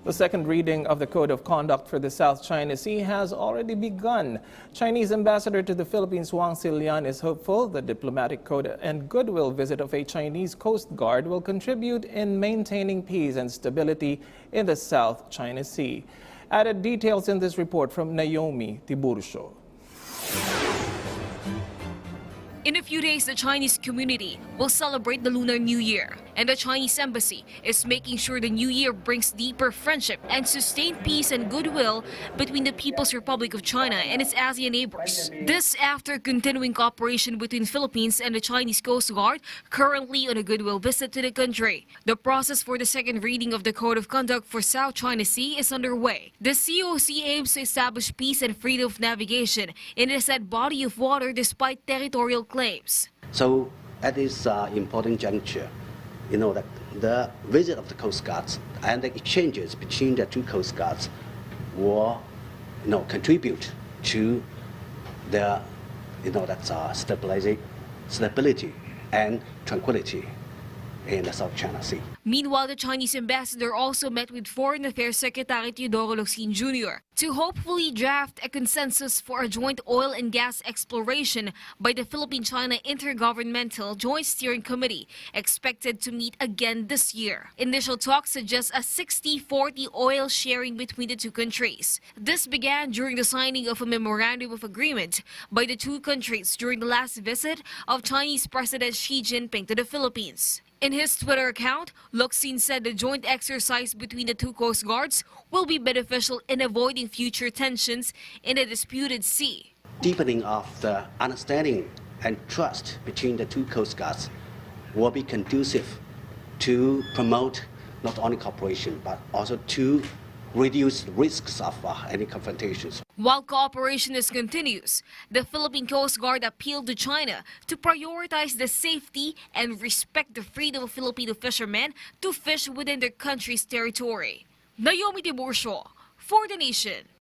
The second reading of the Code of Conduct for the South China Sea has already begun. Chinese Ambassador to the Philippines Wang Silian is hopeful the diplomatic code and goodwill visit of a Chinese Coast Guard will contribute in maintaining peace and stability in the South China Sea. Added details in this report from Naomi Tiburcio. In a few days, the Chinese community will celebrate the Lunar New Year, and the Chinese embassy is making sure the New Year brings deeper friendship and sustained peace and goodwill between the People's Republic of China and its ASEAN neighbors. This after continuing cooperation between Philippines and the Chinese Coast Guard, currently on a goodwill visit to the country. The process for the second reading of the Code of Conduct for South China Sea is underway. The COC aims to establish peace and freedom of navigation in the said body of water despite territorial claims. So at this important juncture, that the visit of the Coast Guards and the exchanges between the two Coast Guards will contribute to the stability and tranquility in the South China Sea. Meanwhile, the Chinese ambassador also met with Foreign Affairs Secretary Teodoro Locsin Jr. to hopefully draft a consensus for a joint oil and gas exploration by the Philippine-China Intergovernmental Joint Steering Committee, expected to meet again this year. Initial talks suggest a 60-40 oil sharing between the two countries. This began during the signing of a memorandum of agreement by the two countries during the last visit of Chinese President Xi Jinping to the Philippines. In his Twitter account, Locsin said the joint exercise between the two Coast Guards will be beneficial in avoiding future tensions in the disputed sea. Deepening of the understanding and trust between the two Coast Guards will be conducive to promote not only cooperation but also to reduce risks of any confrontations. While cooperation is continuous, the Philippine Coast Guard appealed to China to prioritize the safety and respect the freedom of Filipino fishermen to fish within their country's territory. Naomi Tiburcio for The Nation.